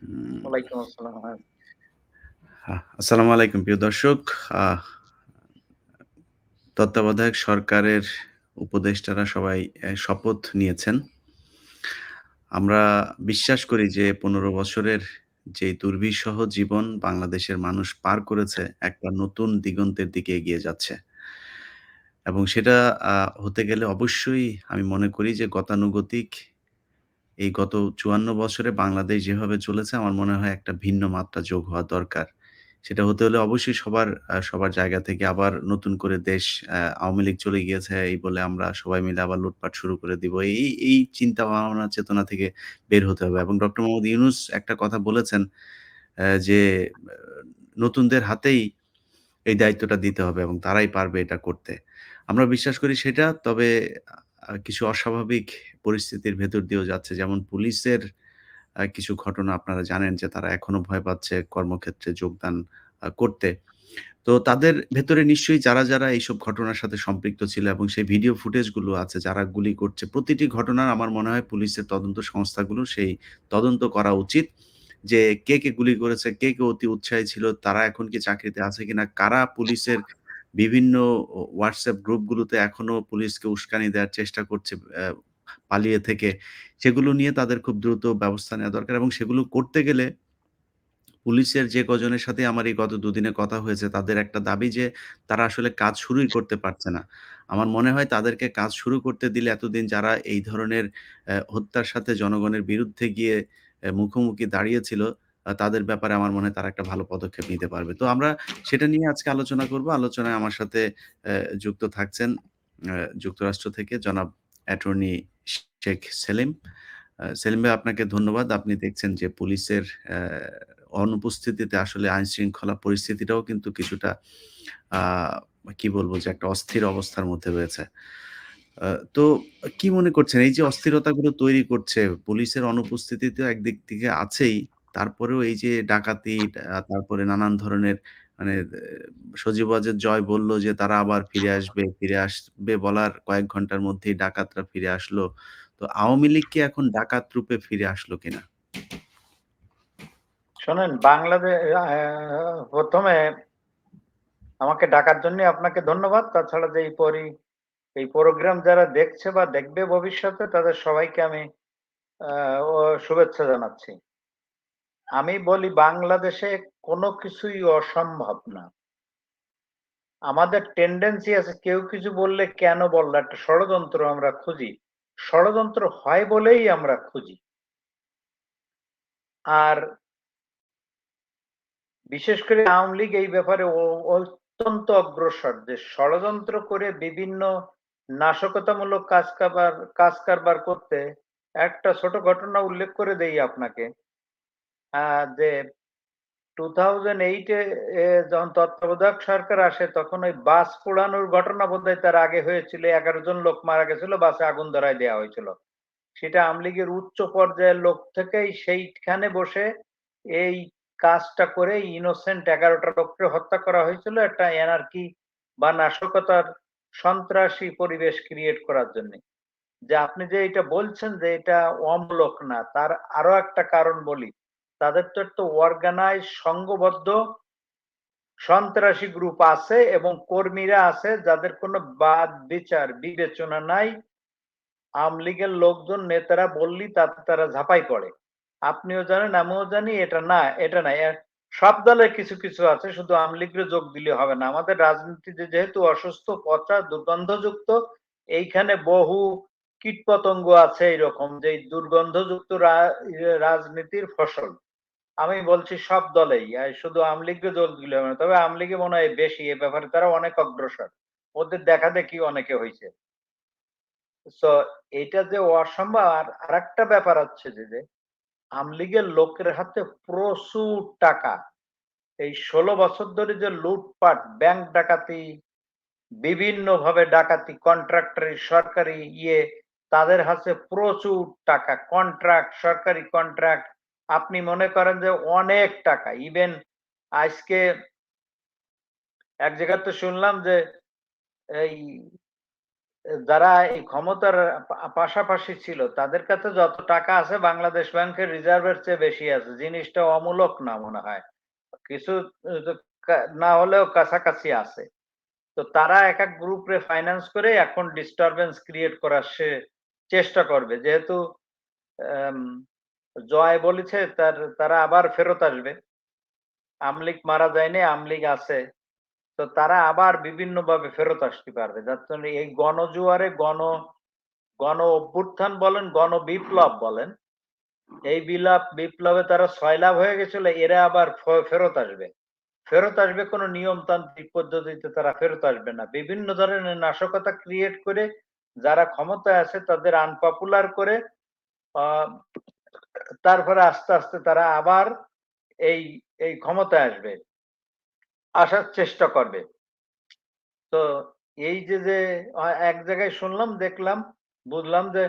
হুম, ওয়ালাইকুম আসসালাম। হ্যাঁ, আসসালামু আলাইকুম প্রিয় দর্শক। আহ তত্ত্বাবধায়ক সরকারের উপদেষ্টারা সবাই শপথ নিয়েছেন। আমরা বিশ্বাস করি যে ১৫ বছরের যে দুর্বিষহ জীবন বাংলাদেশের মানুষ পার করেছে, একটা নতুন দিগন্তের দিকে এগিয়ে যাচ্ছে। এবং সেটা হতে গেলে অবশ্যই আমি মনে করি যে গতানুগতিক এই গত ৫৪ বছরে বাংলাদেশ যেভাবে চলেছে আমার মনে হয় একটা ভিন্ন মাত্রা যোগ হওয়া দরকার। সেটা হতে হলে অবশ্যই সবার জায়গা থেকে আবার নতুন করে দেশ আওয়ামী লীগ চলে গিয়েছে এই বলে আমরা সবাই মিলে আবার লুটপাট শুরু করে দিব। এই চিন্তা ভাবনা চেতনা থেকে বের হতে হবে এবং ডক্টর মোহাম্মদ ইউনুস একটা কথা বলেছেন যে আ নতুনদের হাতেই এই দায়িত্বটা দিতে হবে এবং তারাই পারবে এটা করতে। আমরা বিশ্বাস করি সেটা। তবে কিছু অস্বাভাবিক পরিস্থিতির ভেতর দিয়েও যাচ্ছে। যেমন পুলিশের কিছু ঘটনা আপনারা জানেন যে তারা এখনো ভয় পাচ্ছে কর্মক্ষেত্রে যোগদান করতে। তো তাদের ভেতরে নিশ্চয়ই যারা এইসব ঘটনার সাথে সম্পৃক্ত ছিল এবং সেই ভিডিও ফুটেজ গুলো আছে যারা গুলি করছে, প্রতিটি ঘটনার আমার মনে হয় পুলিশের তদন্ত সংস্থাগুলো সেই তদন্ত করা উচিত। যে কে গুলি করেছে, কে অতি উৎসাহী ছিল, তারা এখন কি চাকরিতে আছে কিনা, কারা পুলিশের বিভিন্ন WhatsApp গ্রুপগুলোতে এখনো পুলিশকে উস্কানি দেওয়ার চেষ্টা করছে পালিয়ে থেকে, সেগুলো নিয়ে তাদের খুব দ্রুত ব্যবস্থা নেওয়া দরকার এবং সেগুলো করতে গেলে পুলিশের যে কজনের সাথে আমার এই গত দুদিনে কথা হয়েছে, তাদের একটা দাবি যে তারা আসলে কাজ শুরুই করতে পারছে না। আমার মনে হয় তাদেরকে কাজ শুরু করতে দিলে এতদিন যারা এই ধরনের হত্যার সাথে জনগণের বিরুদ্ধে গিয়ে মুখোমুখি দাঁড়িয়েছিল, তাদের ব্যাপারে আমার মনে হয় তারা একটা ভালো পদক্ষেপ নিতে পারবে। তো আমরা সেটা নিয়ে আজকে আলোচনা করব। আলোচনায় আমার সাথে যুক্ত থাকছেন যুক্তরাষ্ট্র থেকে জনাব অ্যাটর্নি শেখ সেলিম। সেলিম ভাই আপনাকে ধন্যবাদ। আপনি দেখছেন যে পুলিশের অনুপস্থিতিতে আসলে আইনশৃঙ্খলা পরিস্থিতিটাও কিন্তু কিছুটা আ কি বলবো যে একটা অস্থির অবস্থার মধ্যে রয়েছে। আ তো কি মনে করছেন এই যে অস্থিরতাগুলো তৈরি করছে পুলিশের অনুপস্থিতি তো একদিক থেকে আছেই। তারপরেও এই যে ডাকাতি তারপরে নানান ধরনের মানে সজীব ওয়াজেদ জয় বলল যে তারা আবার ফিরে আসবে বলার কয়েক ঘন্টার মধ্যেই ডাকাতরা ফিরে আসলো। তো আওয়ামী লীগ কি এখন ডাকাত রূপে ফিরে আসলো কিনা? শোনেন প্রথমে আমাকে ডাকার জন্য আপনাকে ধন্যবাদ। তাছাড়া যে এই প্রোগ্রাম যারা দেখছে বা দেখবে ভবিষ্যতে তাদের সবাইকে আমি আ ও শুভেচ্ছা জানাচ্ছি। আমি বলি বাংলাদেশে কোনো কিছুই অসম্ভব না। আমাদের টেনডেন্সি আছে কেউ কিছু বললে কেন বলল? একটা ষড়যন্ত্র আমরা খুঁজি। ষড়যন্ত্র হয় বলেই আমরা খুঁজি। আর বিশেষ করে আওয়ামী লীগ এই ব্যাপারে অত্যন্ত অগ্রসর যে ষড়যন্ত্র করে বিভিন্ন নাশকতামূলক কাজ কারবার করতে একটা ছোট ঘটনা উল্লেখ করে দেই আপনাকে। যে 2008 যখন তত্ত্বাবধায়ক সরকার আসে তখন ওই বাস পোড়ানোর ঘটনা বোধহয় তার আগে হয়েছিল। ১১ জন লোক মারা গেছিল, বাসে আগুন ধরায় দেয়া হয়েছিল। সেটা আওয়ামী লীগের উচ্চ পর্যায়ের লোক থেকেই সেইখানে বসে এই কাজটা করে ইনোসেন্ট ১১ টা লোককে হত্যা করা হয়েছিল একটা এনার্কি বা নাশকতার সন্ত্রাসী পরিবেশ ক্রিয়েট করার জন্যে। যে আপনি যে এটা বলছেন যে এটা অমূলক না, তার আরো একটা কারণ বলি। তাদের তো একটা অর্গানাইজ সংঘবদ্ধ সন্ত্রাসী গ্রুপ আছে এবং কর্মীরা আছে যাদের কোনো বাদ বিচার বিবেচনা নাই। আওয়ামী লীগের লোকজন নেতারা বললেই তাতে তারা ঝাঁপায় পড়ে। আপনিও জানেন, আমিও জানি এটা না। সব দলে কিছু আছে। শুধু আওয়ামী লীগরে যোগ দিলে হবে না। আমাদের রাজনীতিতে যেহেতু অসুস্থ, পচা, দুর্গন্ধযুক্ত, এইখানে বহু কীটপতঙ্গ আছে এইরকম যে এই দুর্গন্ধযুক্ত রাজনীতির ফসল। আমি বলছি সব দলেই। শুধু আওয়ামী লীগকে যোগ দিলে হবে না। তবে আওয়ামী লীগে মনে হয় বেশি এ ব্যাপারে তারা অনেক অগ্রসর। ওদের দেখাদেখি অনেকে হইছে। সো এইটা যে অসম্ভব আর আরেকটা ব্যাপার হচ্ছে যে আওয়ামী লীগের লোকের হাতে প্রচুর টাকা। এই ১৬ বছর ধরে যে লুটপাট, ব্যাংক ডাকাতি, বিভিন্নভাবে ডাকাতি, কন্ট্রাক্টরি, সরকারি তাদের হাতে প্রচুর টাকা। কন্ট্রাক্ট, সরকারি কন্ট্রাক্ট। আপনি মনে করেন যে অনেক টাকা। ইভেন আজকে এক জায়গাতে শুনলাম যে এই যারা এই ক্ষমতার পাশাপাশি ছিল তাদের কাছে যত টাকা আছে বাংলাদেশ ব্যাংকের রিজার্ভের চেয়ে বেশি আছে। জিনিসটা অমূলক না মনে হয়। কিছু না হলেও কাছাকাছি আছে। তো তারা এক গ্রুপরে ফাইন্যান্স করে এখন ডিস্টারবেন্স ক্রিয়েট করার চেষ্টা করবে। যেহেতু আম জয় বলেছে তারা আবার ফেরত আসবে। আমলিগ মারা যায়নি, আমলিগ আছে। তো তারা আবার বিভিন্নভাবে ফেরত আসতে পারবে। যার জন্য এই গণজোয়ারে গণ অভ্যুত্থান বলেন, গণবিপ্লব বলেন, এই বিপ্লবে তারা সয়লাব হয়ে গেছিল, এরা আবার ফেরত আসবে। ফেরত আসবে কোনো নিয়মতান্ত্রিক পদ্ধতিতে তারা ফেরত আসবে না। বিভিন্ন ধরনের নাশকতা ক্রিয়েট করে যারা ক্ষমতায় আছে তাদের আনপপুলার করে আ তারপরে আস্তে, আস্তে তারা আবার এই এই ক্ষমতায় আসবে। আসার চেষ্টা করবে। তো এই যে এক জায়গায় শুনলাম, দেখলাম, বুঝলাম যে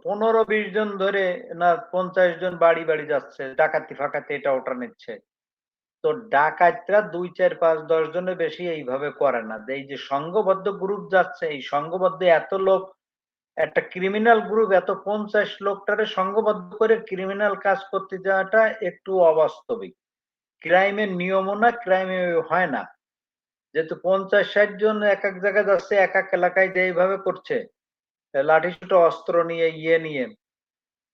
১৫-২০ জন ধরে না ৫০ জন বাড়ি, বাড়ি যাচ্ছে। ডাকাতি-ফাকাতি এটা ওটা নিচ্ছে। তো ডাকাতরা ২, ৪, ৫, ১০ জনের বেশি এইভাবে করে না। এই যে সংঘবদ্ধ গ্রুপ যাচ্ছে, এই সংঘবদ্ধ এত লোক, একটা ক্রিমিনাল গ্রুপ এত ৫০ লোকটারে সংঘবদ্ধ করে ক্রিমিনাল কাজ করতে যাওয়াটা একটু অবাস্তবিক। ক্রাইমের নিয়মও না, ক্রাইম হয় না। যেহেতু ৫০-৬০ জন একেক জায়গায় যাচ্ছে, একেক এলাকায় যে এইভাবে করছে, লাঠিসোঁটা অস্ত্র নিয়ে, নিয়ে,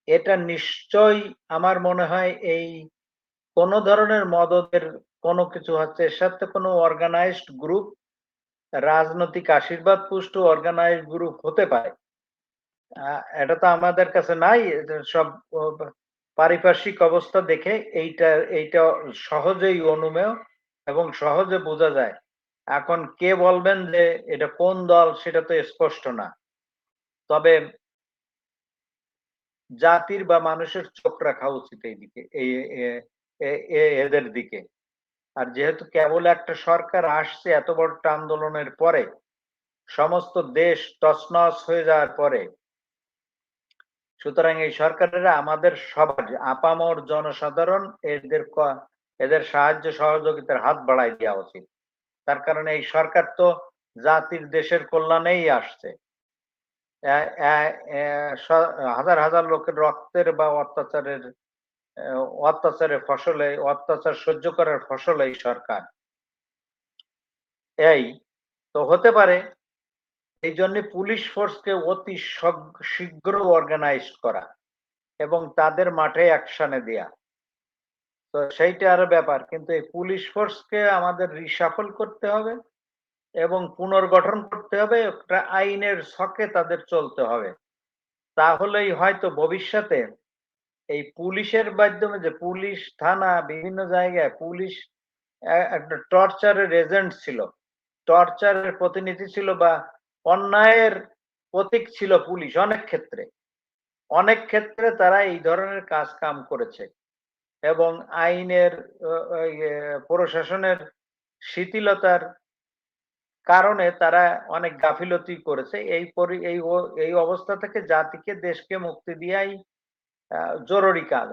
এটা নিশ্চয়ই আমার মনে হয় এই কোন ধরনের মদদের কোন কিছু হচ্ছে। এর সাথে কোন অর্গানাইজড গ্রুপ, রাজনৈতিক আশীর্বাদ পুষ্ট অর্গানাইজড গ্রুপ হতে পারে। আ এটা তো আমাদের কাছে নাই। এটা সব ও পারিপার্শ্বিক অবস্থা দেখে এইটা সহজেই অনুমেয় এবং সহজে বোঝা যায়। এখন কে বলবেন যে এটা কোন দল সেটা তো স্পষ্ট না। তবে জাতির বা মানুষের চোখ রাখা উচিত এইদিকে, এই এ এ এ এদের দিকে। আর যেহেতু কেবল একটা সরকার আসছে এত বড় একটা আন্দোলনের পরে, সমস্ত দেশ তছনছ হয়ে যাওয়ার পরে, সুতরাং এই সরকারেরা আমাদের সবার আপামর জনসাধারণ এদের সাহায্য সহযোগিতার হাত বাড়ায় দেওয়া উচিত। তার কারণে এই সরকার তো জাতির দেশের কল্যাণেই আসছে। অ্যা অ্যা অ্যা স হাজার, হাজার লোকের রক্তের বা অত্যাচারের ফসলে, অত্যাচার সহ্য করার ফসল এই সরকার। এই তো হতে পারে এইজন্য পুলিশ ফোর্সকে অতি শীঘ্র অর্গানাইজড করা এবং তাদের মাঠে অ্যাকশনে দেয়া। তো সেইটা আরো ব্যাপার। কিন্তু এই পুলিশ ফোর্সকে আমাদের রিশাফল করতে হবে এবং পুনর্গঠন করতে হবে। একটা আইনের ছকে তাদের চলতে হবে। তাহলেই হয়তো ভবিষ্যতে এই পুলিশের মাধ্যমে, যে পুলিশ থানা বিভিন্ন জায়গায় পুলিশ একটা টর্চারের এজেন্ট ছিল। টর্চারের প্রতিনিধি ছিল বা অন্যায়ের প্রতীক ছিল পুলিশ অনেক ক্ষেত্রে। অনেক ক্ষেত্রে তারা এই ধরনের কাজ-কাম করেছে এবং আইনের ওই প্রশাসনের শিথিলতার কারণে তারা অনেক গাফিলতি করেছে। এই অবস্থা থেকে জাতিকে, দেশকে মুক্তি দেয়াই আ জরুরি কাজ।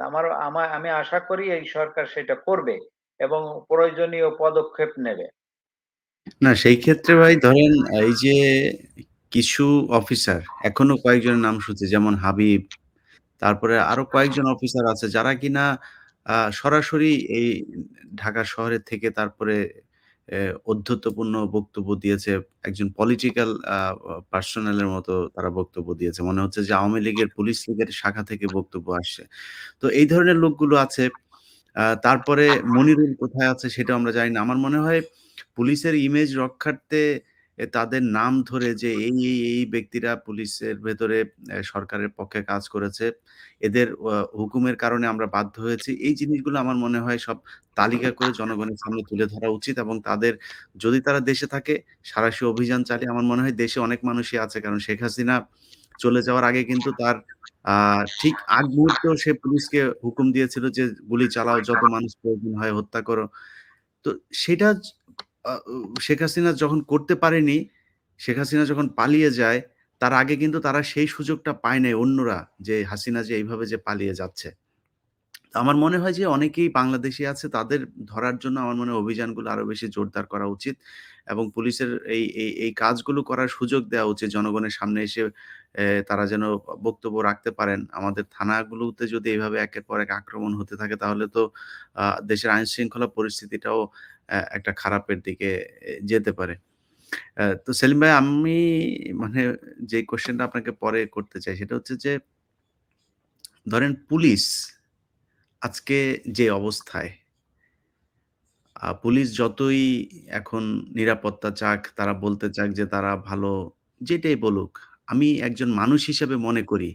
আমি আশা করি এই সরকার সেটা করবে এবং প্রয়োজনীয় পদক্ষেপ নেবে। না সেই ক্ষেত্রে ভাই ধরেন এই যে কিছু অফিসার এখনো কয়েকজনের নাম শুনছি যেমন হাবিব, তারপরে আরো কয়েকজন অফিসার আছে যারা কিনা সরাসরি এই ঢাকা শহরের থেকে তারপরে ঔদ্ধত্যপূর্ণ বক্তব্য দিয়েছে। একজন পলিটিক্যাল পার্সোনাল এর মতো তারা বক্তব্য দিয়েছে। মনে হচ্ছে যে আওয়ামী লীগের, পুলিশ লীগের শাখা থেকে বক্তব্য আসছে। তো এই ধরনের লোকগুলো আছে। তারপরে মনিরুল কোথায় আছে সেটাও আমরা জানি না। আমার মনে হয় পুলিশের ইমেজ রক্ষার্থে তাদের নাম ধরে যে এই ব্যক্তিরা পুলিশের ভেতরে সরকারের পক্ষে কাজ করেছে। এদের হুকুমের কারণে আমরা বাধ্য হয়েছি। এই জিনিসগুলো আমার মনে হয় সব তালিকা করে জনগণের সামনে তুলে ধরা উচিত এবং তাদের যদি তারা দেশে থাকে সাঁড়াশি অভিযান চালিয়ে আমার মনে হয় দেশে অনেক মানুষই আছে। কারণ শেখ হাসিনা চলে যাওয়ার আগে কিন্তু তার আ ঠিক আগ মুহূর্তেও সে পুলিশকে হুকুম দিয়েছিল যে, "গুলি চালাও, যত মানুষ প্রয়োজন হয় হত্যা করো।" তো সেটা আ উ শেখ হাসিনা যখন করতে পারেনি, শেখ হাসিনা যখন পালিয়ে যায়, তার আগে কিন্তু তারা সেই সুযোগটা পায় নাই অন্যরা যে হাসিনা যে এইভাবে যে পালিয়ে যাচ্ছে। আমার মনে হয় যে অনেকেই বাংলাদেশী আছে তাদের ধরার জন্য আমার মনে হয় অভিযানগুলো আরো বেশি জোরদার করা উচিত এবং পুলিশের এই কাজগুলো করার সুযোগ দেওয়া উচিত জনগণের সামনে এসে তারা যেন বক্তব্য রাখতে পারেন। আমাদের থানাগুলোতে যদি এভাবে একের পর এক আক্রমণ হতে থাকে তাহলে তো দেশের আইনশৃঙ্খলা পরিস্থিতিটাও একটা খারাপের দিকে যেতে পারে। তো সেলিম ভাই আমি মানে যে কোয়েশ্চেনটা আপনাকে পরে করতে চাই সেটা হচ্ছে যে ধরেন পুলিশ আজকে যে অবস্থায় পুলিশ যতই এখন নিরাপত্তা চাক, তারা বলতে চাক যে তারা ভালো, যেটাই বলুক, আমি একজন মানুষ হিসেবে মনে করি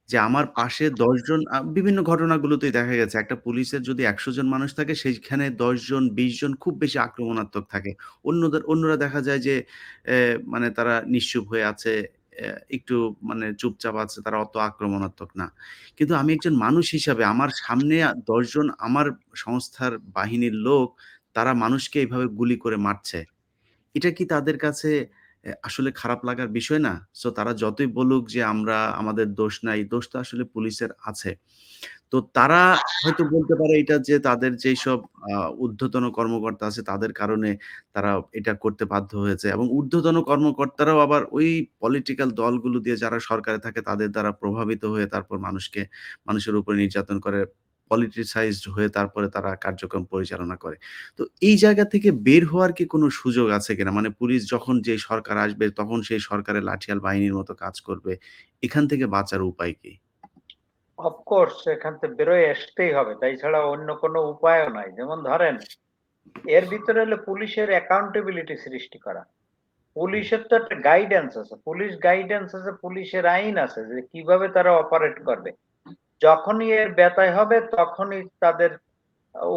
যে আমার পাশে ১০ জন বিভিন্ন ঘটনাগুলোতেই দেখা গেছে একটা পুলিশের যদি ১০০ জন মানুষ থাকে সেইখানে ১০ জন ২০ জন খুব বেশি আক্রমণাত্মক থাকে। অন্যরা দেখা যায় যে মানে তারা নিশ্চুপ হয়ে আছে, একটু মানে চুপচাপ আছে, তারা অত আক্রমণাত্মক না। কিন্তু আমি একজন মানুষ হিসাবে আমার সামনে ১০ জন আমার সংস্থার বাহিনীর লোক, তারা মানুষকে এভাবে গুলি করে মারছে। এটা কি তাদের কাছে আসলে খারাপ লাগার বিষয় না? সো তারা যতই বলুক যে আমাদের দোষ নাই, দোষ তো আসলে পুলিশের আছে। তো তারা হয়তো বলতে পারে এটা যে তাদের যেইসব আ ঊর্ধ্বতন কর্মকর্তা আছে তাদের কারণে তারা এটা করতে বাধ্য হয়েছে এবং ঊর্ধ্বতন কর্মকর্তারাও আবার ওই পলিটিক্যাল দলগুলো দিয়ে যারা সরকারে থাকে তাদের দ্বারা প্রভাবিত হয়ে তারপর মানুষের উপরে নির্যাতন করে, পলিটিসাইজড হয়ে তারপরে তারা কার্যক্রম পরিচালনা করে। তো এই জায়গা থেকে বের হওয়ার কি কোনো সুযোগ আছে কিনা? মানে পুলিশ যখন যেই সরকার আসবে তখন সেই সরকারের লাঠিয়াল বাহিনীর মতো কাজ করবে। এখান থেকে বাঁচার উপায় কি? অফকোর্স এখান থেকে বেরোয় আসতেই হবে। তাই ছাড়া অন্য কোনো উপায়ও নাই। যেমন ধরেন এর ভিতরে হলো পুলিশের অ্যাকাউন্টেবিলিটি সৃষ্টি করা। পুলিশের তো একটা গাইডেন্স আছে। পুলিশ গাইডেন্স আছে, পুলিশের আইন আছে যে কিভাবে তারা অপারেট করবে। যখনই এর ব্যত্যয় হবে তখনই তাদের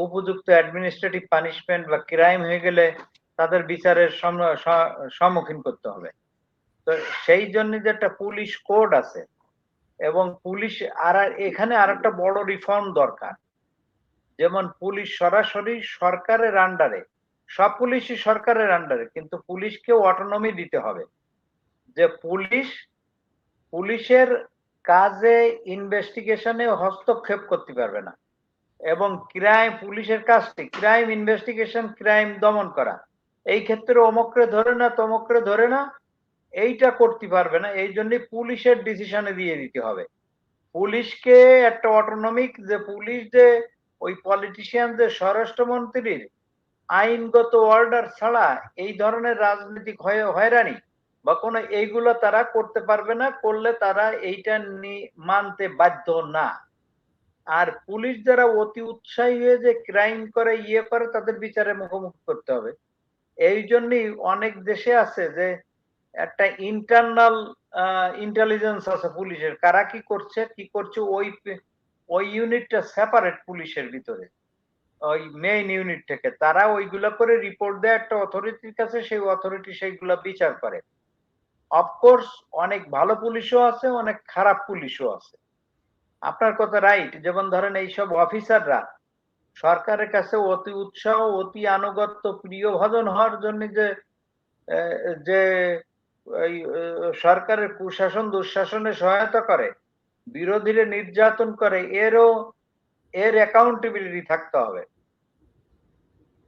উপযুক্ত অ্যাডমিনিস্ট্রেটিভ পানিশমেন্ট বা ক্রাইম হয়ে গেলে তাদের বিচারের সম্মুখীন করতে হবে। তো সেই জন্য যে একটা পুলিশ কোড আছে এবং পুলিশ এখানে আরেকটা বড় রিফর্ম দরকার। যেমন পুলিশ সরাসরি সরকারের আন্ডারে, সব পুলিশই সরকারের আন্ডারে, কিন্তু পুলিশকেও অটোনমি দিতে হবে। যে পুলিশের কাজে ইনভেস্টিগেশনে হস্তক্ষেপ করতে পারবে না এবং পুলিশের কাজটি ক্রাইম ইনভেস্টিগেশন, ক্রাইম দমন করা। এই ক্ষেত্রে অমুকরে ধরে না তমুকরে ধরে না, এইটা করতে পারবে না। এই জন্য পুলিশের ডিসিশনে দিয়ে দিতে হবে। পুলিশকে একটা অটোনমিক, যে পুলিশ যে ওই পলিটিশিয়ানদের স্বরাষ্ট্রমন্ত্রীর আইনগত অর্ডার ছাড়া এই ধরনের রাজনৈতিক হয়রানি বা কোনো এইগুলো তারা করতে পারবে না, করলে তারা এইটা মানতে বাধ্য না। আর পুলিশ যারা অতি উৎসাহী হয়ে যে ক্রাইম করে করে তাদের বিচারে মুখোমুখি করতে হবে। এই জন্যই অনেক দেশে আছে যে একটা ইন্টারনাল ইন্টেলিজেন্স আছে পুলিশের, কারা কি করছে ওই ইউনিটটা সেপারেট পুলিশের ভিতরে, ওই মেইন ইউনিট থেকে তারা ওইগুলা করে রিপোর্ট দেয় একটা অথরিটির কাছে, সেই অথরিটি সেইগুলা বিচার করে। অফকোর্স অনেক ভালো পুলিশও আছে, অনেক খারাপ পুলিশও আছে। আপনার কথা রাইট। যেমন ধরেন এইসব অফিসাররা সরকারের কাছে অতি উৎসাহ, অতি আনুগত্য, প্রিয়ভাজন হওয়ার জন্য যে যে এই সরকারের কুশাসন দুঃশাসনে সহায়তা করে, বিরোধীরা নির্যাতন করে, এর অ্যাকাউন্টেবিলিটি থাকতে হবে।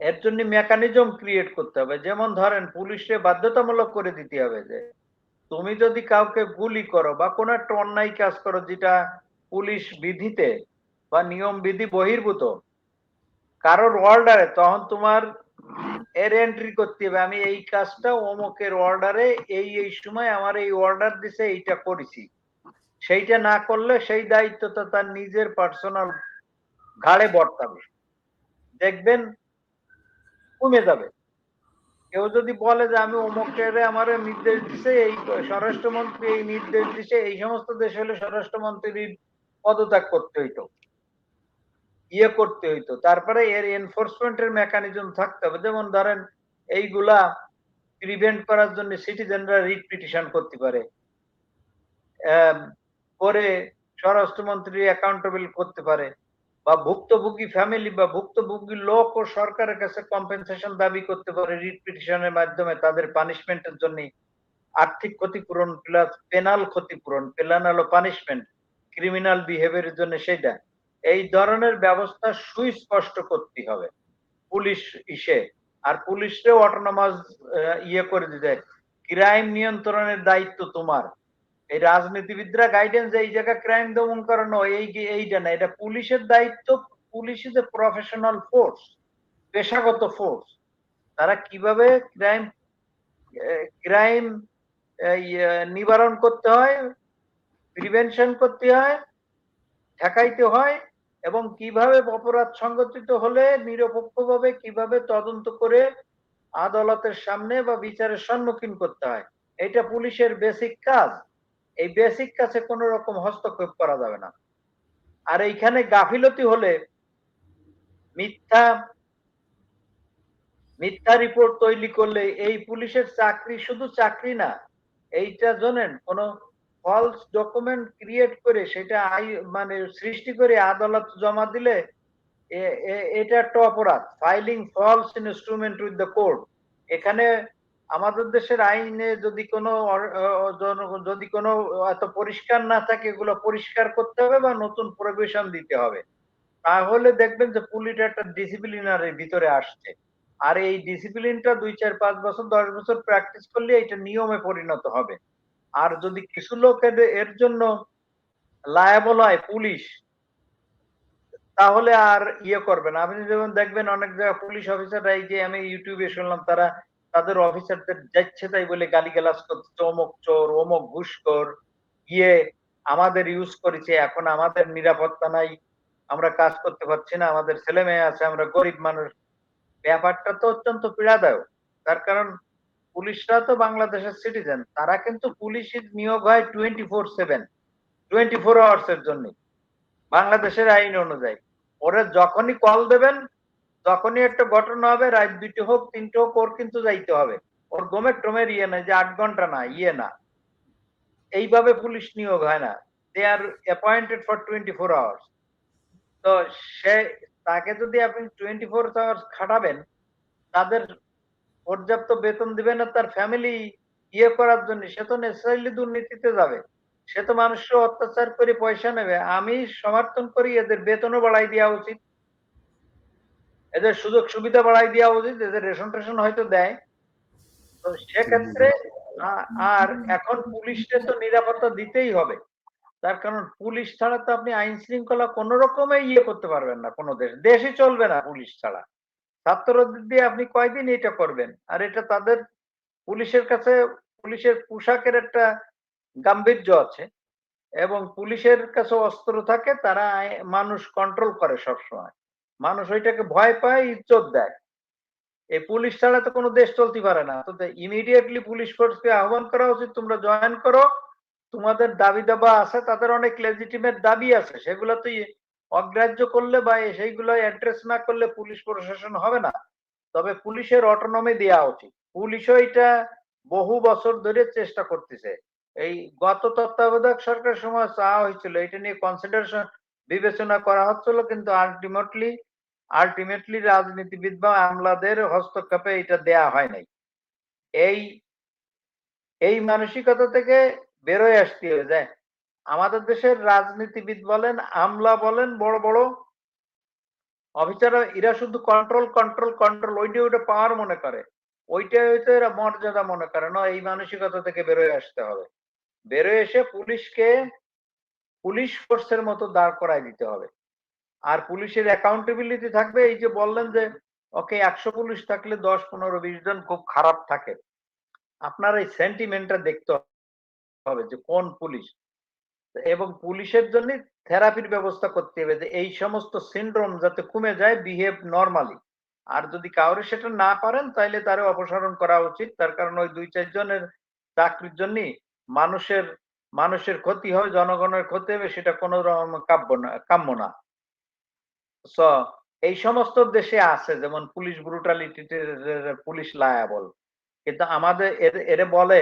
এর জন্য মেকানিজম ক্রিয়েট করতে হবে। যেমন ধরেন পুলিশকে বাধ্যতামূলক করে দিতে হবে যে তুমি যদি কাউকে গুলি করো বা কোনো একটা অন্যায় কাজ করো যেটা পুলিশ বিধিতে বা নিয়ম বিধি বহির্ভূত কারোর অর্ডারে, তখন তোমার এর এন্ট্রি করতে হবে আমি এই কাজটা অমুকের অর্ডারে এই সময় আমার এই অর্ডার দিছে এইটা করেছি। সেইটা না করলে সেই দায়িত্বটা তার নিজের পার্সোনাল ঘাড়ে বর্তাবে। দেখবেন কমে যাবে। কেউ যদি বলে যে আমি অমুকের আমার নির্দেশ দিছে, এই স্বরাষ্ট্রমন্ত্রী এই নির্দেশ দিছে, এই সমস্ত দেশ হলে স্বরাষ্ট্রমন্ত্রীর পদত্যাগ করতে হইতো, করতে হইতো। তারপরে এর এনফোর্সমেন্ট এর মেকানিজম থাকতে হবে। যেমন ধরেন এইগুলা প্রিভেন্ট করার জন্য সিটিজেনরা রিট পিটিশন করতে পারে, করে স্বরাষ্ট্রমন্ত্রী অ্যাকাউন্টেবল করতে পারে, বা ভুক্তভোগী ফ্যামিলি বা ভুক্তভোগী লোক ও সরকারের কাছে কম্পেনসেশন দাবি করতে পারে রিট পিটিশনের মাধ্যমে তাদের পানিশমেন্টের জন্য। আর্থিক ক্ষতিপূরণ প্লাস পেনাল ক্ষতিপূরণ, পেনাল হলো পানিশমেন্ট, ক্রিমিনাল বিহেভিয়ারের জন্য সেটা। এই ধরনের ব্যবস্থা সুস্পষ্ট করতে হবে পুলিশ ইসে। আর পুলিশকেও অটোনমাস ইয়ে করে দিতে, ক্রাইম নিয়ন্ত্রণের দায়িত্ব তোমার। এই রাজনীতিবিদরা গাইডেন্স এই জায়গায় ক্রাইম দমন করানো এইটা না, এটা পুলিশের দায়িত্ব। Police is a professional force, পেশাগত ফোর্স। তারা কিভাবে ক্রাইম ক্রাইম নিবারণ করতে হয়, প্রিভেনশন করতে হয়, ঠেকাইতে হয়, এবং কিভাবে অপরাধ সংগঠিত হলে নিরপেক্ষভাবে কিভাবে তদন্ত করে আদালতের সামনে বা বিচারের সম্মুখীন করতে হয়, এটা পুলিশের বেসিক কাজ। এই বেসিক কাজে কোনো রকম হস্তক্ষেপ করা যাবে না। আর এইখানে গাফিলতি হলে মিথ্যা মিথ্যা রিপোর্ট তৈরি করলে এই পুলিশের চাকরি শুধু চাকরি না, এইটা জানেন কোন ফলস ডকুমেন্ট ক্রিয়েট করে সেটা মানে সৃষ্টি করে আদালত জমা দিলে এটা একটা অপরাধ। Filing false instrument with the court. এখানে আমাদের দেশের আইনে যদি কোনো যদি কোনো এত পরিষ্কার না থাকে, এগুলো পরিষ্কার করতে হবে বা নতুন প্রভিশন দিতে হবে। তাহলে দেখবেন যে পুলিশ একটা ডিসিপ্লিনারের ভিতরে আসছে। আর এই ডিসিপ্লিনটা ২, ৪, ৫ বছর ১০ বছর প্র্যাকটিস করলে এটা নিয়মে পরিণত হবে। আর যদি কিছু লোক এর জন্য লায়াবল হয় পুলিশ, তাহলে আর ইয়ে করবে না। আপনি যেমন দেখবেন অনেক জায়গায় পুলিশ অফিসাররা, এই যে আমি ইউটিউবে শুনলাম, তারা তাদের অফিসারদের যাচ্ছে তাই বলে গালিগালাজ করছে, অমুক চোর, অমুক ঘুষখোর, ইয়ে আমাদের ইউজ করেছে, এখন আমাদের নিরাপত্তা নাই, আমরা কাজ করতে পারছি না, আমাদের ছেলে মেয়ে আছে, আমরা গরিব মানুষ। ব্যাপারটা তো অত্যন্ত পীড়াদায়ক। তার কারণ পুলিশরা তো বাংলাদেশের সিটিজেন, তারা কিন্তু পুলিশের নিয়োগ হয় 24/7, 24 আওয়ার্স এর জন্য বাংলাদেশের আইন অনুযায়ী। ওরা যখনই কল দেবেন, যখনই একটা ঘটনা হবে, রাত ২টো হোক ৩টে হোক, ওর কিন্তু যাইতে হবে। ওর ঘুমের টোমের ইয়ে নাই যে ৮ ঘন্টা না, ইয়ে না। এইভাবে পুলিশ নিয়োগ হয় না। দে আর অ্যাপয়েন্টেড ফর 24 আওয়ার্স। তো সে তাকে যদি আপনি 24 আওয়ার্স খাটাবেন, তাদের পর্যাপ্ত বেতন দিবেন না তার ফ্যামিলি ইয়ে করার জন্য, সে তো নেসেসারিলি দুর্নীতিতে যাবে। সে তো মানুষকে অত্যাচার করে পয়সা নেবে। আমি সমর্থন করি এদের বেতনও বাড়াই দেওয়া উচিত। এদের সুযোগ সুবিধা বাড়াই দেওয়া উচিত। এদের রেশন-টেশন হয়তো দেয়। তো সেক্ষেত্রে আ আর এখন পুলিশকে তো নিরাপত্তা দিতেই হবে। তার কারণ পুলিশ ছাড়া তো আপনি আইন শৃঙ্খলা কোন রকমে ইয়ে করতে পারবেন না কোন দেশ। দেশই চলবে না পুলিশ ছাড়া। ছাত্রদের দিয়ে আপনি কয়দিন এটা করবেন? আর এটা তাদের পুলিশের কাছে পুলিশের পোশাকের একটা গাম্ভীর্য আছে এবং পুলিশের কাছে অস্ত্র থাকে, তারা মানুষ কন্ট্রোল করে সবসময়। মানুষ ওইটাকে ভয় পায়, ইজ্জত দেয়। এই পুলিশ ছাড়া তো কোনো দেশ চলতে পারে না। তো ইমিডিয়েটলি পুলিশ ফোর্সকে আহ্বান করা উচিত, তোমরা জয়েন করো। তোমাদের দাবি-দাবা আছে, তাদের অনেক লেজিটিমেট দাবি আছে। সেগুলো তো অগ্রাহ্য করলে বা সেইগুলো অ্যাড্রেস না করলে পুলিশ প্রশাসন হবে না। তবে পুলিশের অটোনমি দেয়া উচিত। পুলিশও এটা বহু বছর ধরে চেষ্টা করতেছে। এই গত তত্ত্বাবধায়ক সরকারের সময় চাওয়া হয়েছিল, এটা নিয়ে কনসিডারেশন বিবেচনা করা হচ্ছিল, কিন্তু আল্টিমেটলি রাজনীতিবিদ বা আমলাদের হস্তক্ষেপে এটা দেয়া হয় নাই। এই এই মানসিকতা থেকে বেরোয় আসতে হবে যে আমাদের দেশের রাজনীতিবিদ বলেন, আমলা বলেন, বড় বড় অফিসাররা, এরা শুধু কন্ট্রোল কন্ট্রোল কন্ট্রোল, ওইটা পাওয়ার মনে করে, ওইটাই হয়তো এরা মর্যাদা মনে করে না। এই মানসিকতা থেকে বেরোয় আসতে হবে। বেরোয় এসে পুলিশকে পুলিশ ফোর্সের মতো দাঁড় করায় দিতে হবে। আর পুলিশের অ্যাকাউন্টেবিলিটি থাকবে। এই যে বললেন যে ওকে ১০০ পুলিশ থাকলে ১০, ১৫, ২০ জন খুব খারাপ থাকে। আপনার এই সেন্টিমেন্টটা দেখতে হবে যে কোন পুলিশ, এবং পুলিশের জন্য থেরাপির ব্যবস্থা করতে হবে যে এই সমস্ত সিনড্রোম যাতে কমে যায়, বিহেভ নরমালি। আর যদি কাউরে সেটা না পারেন, তাইলে তারে অপসারণ করা উচিত। তার কারণ ওই ২, ৪ জনের চাকরির জন্য মানুষের মানুষের ক্ষতি হয়, জনগণের ক্ষতি হবে, সেটা কোনো রকম কাম্য না। সো এই সমস্ত দেশে আছে, যেমন পুলিশ ব্রুটালিটিতে পুলিশ লায়াবল। কিন্তু আমাদের এরে বলে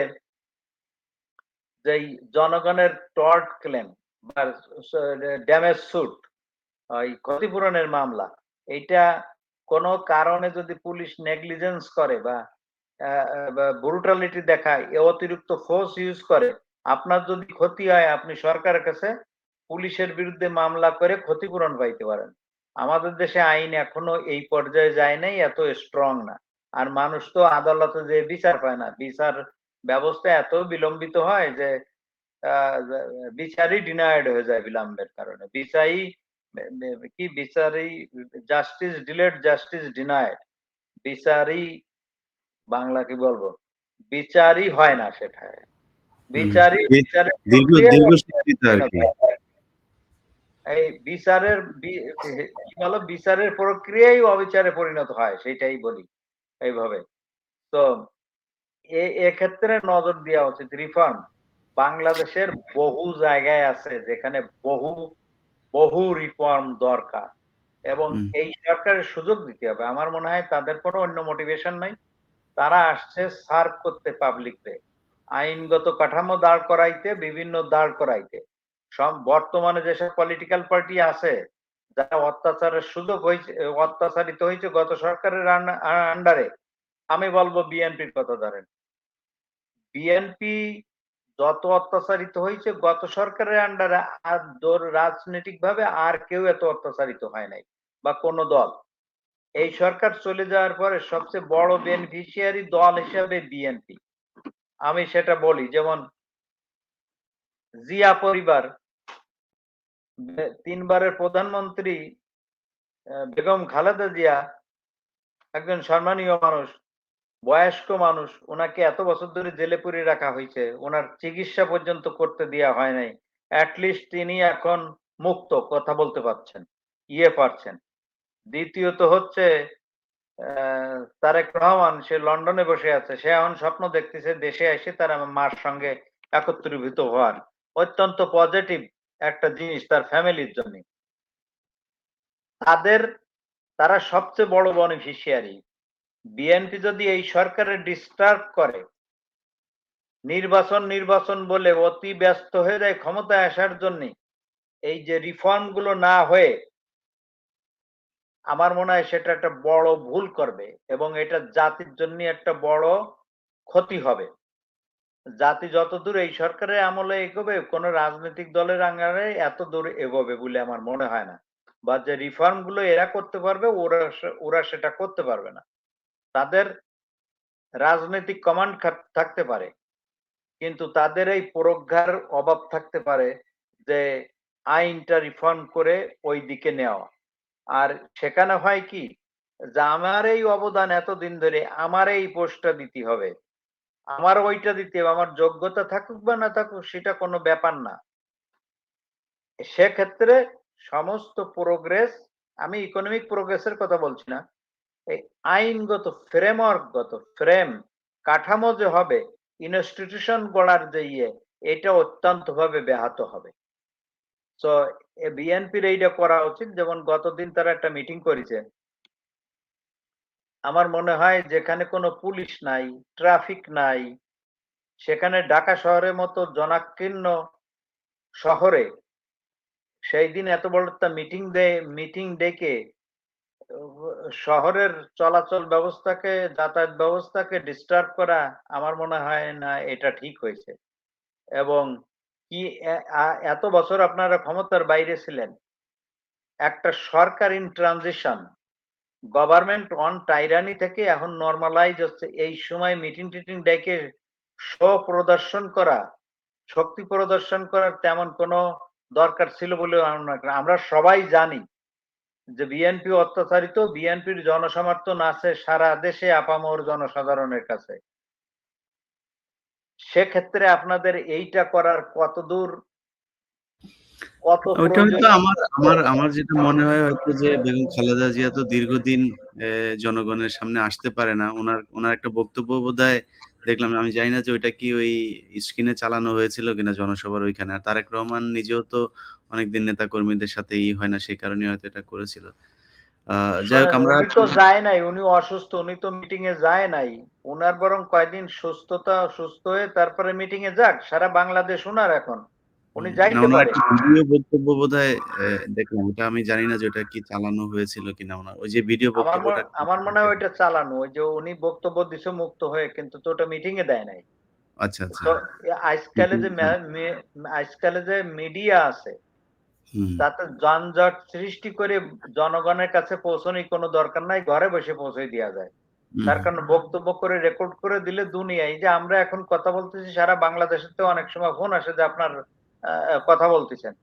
যে এই জনগণের টর্ট ক্লেম বা ড্যামেজ সুট, ওই ক্ষতিপূরণের মামলা। এইটা কোনো কারণে যদি পুলিশ নেগলিজেন্স করে বা ব্রুটালিটি দেখায়, অতিরিক্ত ফোর্স ইউজ করে, আপনার যদি ক্ষতি হয়, আপনি সরকারের কাছে পুলিশের বিরুদ্ধে মামলা করে ক্ষতিপূরণ পাইতে পারেন। আমাদের দেশে আইন এখনো এই পর্যায়ে যায় নাই, এত স্ট্রং না। আর মানুষ তো আদালতে যে বিচার পায় না, বিচার ব্যবস্থা এত বিলম্বিত হয় যে বিচারই ডিনায়েড হয়ে যায় বিলম্বের কারণে। বিচারই জাস্টিস ডিলেড, জাস্টিস ডিনায়েড। বিচারই বাংলা কি বলবো, বিচারই হয় না সেটায়। বিচারের প্রক্রিয়ায় দীর্ঘ আর কি। এই বিচারের কি বলো, বিচারের প্রক্রিয়াই অবিচারে পরিণত হয়, সেটাই বলি এইভাবে। তো এক্ষেত্রে নজর দেওয়া উচিত। রিফর্ম বাংলাদেশের বহু জায়গায় আছে যেখানে বহু বহু রিফর্ম দরকার, এবং এই সরকারের সুযোগ দিতে হবে। আমার মনে হয় তাদের কোনো অন্য মোটিভেশন নাই, তারা আসছে সার্ভ করতে পাবলিককে, আইনগত কাঠামো দাঁড় করাইতে, বিভিন্ন দাঁড় করাইতে। সব বর্তমানে যেসব পলিটিক্যাল পার্টি আছে যারা অত্যাচারের সুযোগ হয়েছে, অত্যাচারিত হয়েছে গত সরকারের আন্ডারে, আমি বলবো বিএনপির কথা ধরেন। বিএনপি যত অত্যাচারিত হয়েছে গত সরকারের আন্ডারে, আর রাজনৈতিক ভাবে আর কেউ এত অত্যাচারিত হয় নাই, বা কোন দল। এই সরকার চলে যাওয়ার পরে সবচেয়ে বড় বেনিফিশিয়ারি দল হিসেবে বিএনপি, আমি সেটা বলি। যেমন জিয়া পরিবার, তিনবারের প্রধানমন্ত্রী বেগম খালেদা জিয়া একজন সম্মানীয় মানুষ, বয়স্ক মানুষ, ওনাকে এত বছর ধরে জেলে পুরে রাখা হয়েছে, ওনার চিকিৎসা পর্যন্ত করতে দেওয়া হয় নাই। অ্যাটলিস্ট তিনি এখন মুক্ত, কথা বলতে পারছেন, পারছেন। দ্বিতীয়ত হচ্ছে তারেক রহমান, সে লন্ডনে বসে আছে, সে এখন স্বপ্ন দেখতেছে দেশে এসে তার মার সঙ্গে একত্রীভূত হওয়ার। অত্যন্ত পজিটিভ একটা জিনিস তার ফ্যামিলির জন্য। তারা সবচেয়ে বড় বেনিফিশিয়ারি। বিএনপি যদি এই সরকারের ডিস্টার্ব করে, নির্বাচন বলে অতি ব্যস্ত হয়ে যায় ক্ষমতায় আসার জন্য, এই যে রিফর্ম গুলো না হয়ে, আমার মনে হয় সেটা একটা বড় ভুল করবে, এবং এটা জাতির জন্য একটা বড় ক্ষতি হবে। জাতি যতদূর এই সরকারের আমলে এগোবে, কোন রাজনৈতিক দলের আঙ্গারে এত দূর এগোবে বলে আমার মনে হয় না। বা যে রিফর্ম গুলো এরা করতে পারবে, ওরা সেটা করতে পারবে না। তাদের রাজনৈতিক কমান্ড থাকতে পারে, কিন্তু তাদের এই প্রজ্ঞার অভাব থাকতে পারে যে আইনটা রিফর্ম করে ওই দিকে নেওয়া। আর সেখানে হয় কি, যে আমার এই অবদান এতদিন ধরে, আমার এই পোস্টটা দিতে হবে, আমার ওইটা দিতে হবে, আমার যোগ্যতা থাকুক বা না থাকুক সেটা কোনো ব্যাপার না। সেক্ষেত্রে সমস্ত প্রোগ্রেস, আমি ইকোনমিক প্রোগ্রেসের কথা বলছি না, এই আইনগত ফ্রেমওয়ার্কগত কাঠামো যে হবে, ইনস্টিটিউশন গড়ার যে এটা অত্যন্ত ভাবে ব্যাহত হবে। তো বিএনপির এইটা করা উচিত। যেমন গতদিন তারা একটা মিটিং করেছে, আমার মনে হয় যেখানে কোনো পুলিশ নাই, ট্রাফিক নাই, সেখানে ঢাকা শহরের মতো জনাকীর্ণ শহরে সেই দিন এত বড় একটা মিটিং ডেকে শহরের চলাচল ব্যবস্থাকে, যাতায়াত ব্যবস্থাকে ডিস্টার্ব করা, আমার মনে হয় না এটা ঠিক হয়েছে। এবং কি এত বছর আপনারা ক্ষমতার বাইরে ছিলেন, একটা সরকার ইন ট্রানজিশন, গভর্নমেন্ট অন টাইরানি থেকে এখন নরমালাইজ হচ্ছে। এই সময় মিটিং টিটিং ডেকে শো প্রদর্শন করা, শক্তি প্রদর্শন করার তেমন কোনো দরকার ছিল বলে আমরা সবাই জানি যে বিএনপি অত্যাচারিত, বিএনপির জনসমর্থন আছে সারা দেশে আপামর জনসাধারণের কাছে। সেক্ষেত্রে আপনাদের এইটা করার কত ওইটা হয়তো প্রয়োজন? আমার যেটা মনে হয় হয়তো যে বেগম খালেদা জিয়া তো দীর্ঘদিন জনগণের সামনে আসতে পারে না। ওনার একটা বক্তব্য বোধহয় দেখলাম, আমি জানি না যে ওইটা কি ওই স্ক্রিনে চালানো হয়েছিল কিনা জনসভার ওইখানে। আর তারেক রহমান নিজেও তো অনেকদিন নেতা কর্মীদের সাথে হয় না, সেই কারণে হয়তো এটা করেছিল। যাই হোক, শোনেন, আমরা উনি তো যায় নাই, উনি অসুস্থ, উনি তো মিটিং এ যায় নাই। উনার বরং কয়দিন সুস্থ হয়ে তারপরে মিটিং এ যাক, সারা বাংলাদেশ উনার এখন, উনি না, যাইতে ওনার পারে। একটা ভিডিও বক্তব্য বোধহয় দেখলাম। ওটা আমি জানি না যে ওটা কি চালানো হয়েছিল কিনা। ওনার ওই যে ভিডিও বক্তব্যটা আমার মনে হয় ওইটা চালানো, ওই যে উনি বক্তব্য দিছে মুক্ত হয়ে, কিন্তু তো ওটা মিটিং এ দেয় নাই। আচ্ছা, আচ্ছা। তো আজকালে যে আজকালে যে মিডিয়া আছে, হুম, তাতে যানজট সৃষ্টি করে জনগণের কাছে পৌঁছানোর কোনো দরকার নাই, ঘরে বসে পৌঁছে দেওয়া যায়। হুম, তার কারণ বক্তব্য করে রেকর্ড করে দিলে দুনিয়ায়, এই যে আমরা এখন কথা বলতেছি সারা বাংলাদেশেতেও অনেক সময় ফোন আসে যে আপনার কথা বলতেছেন।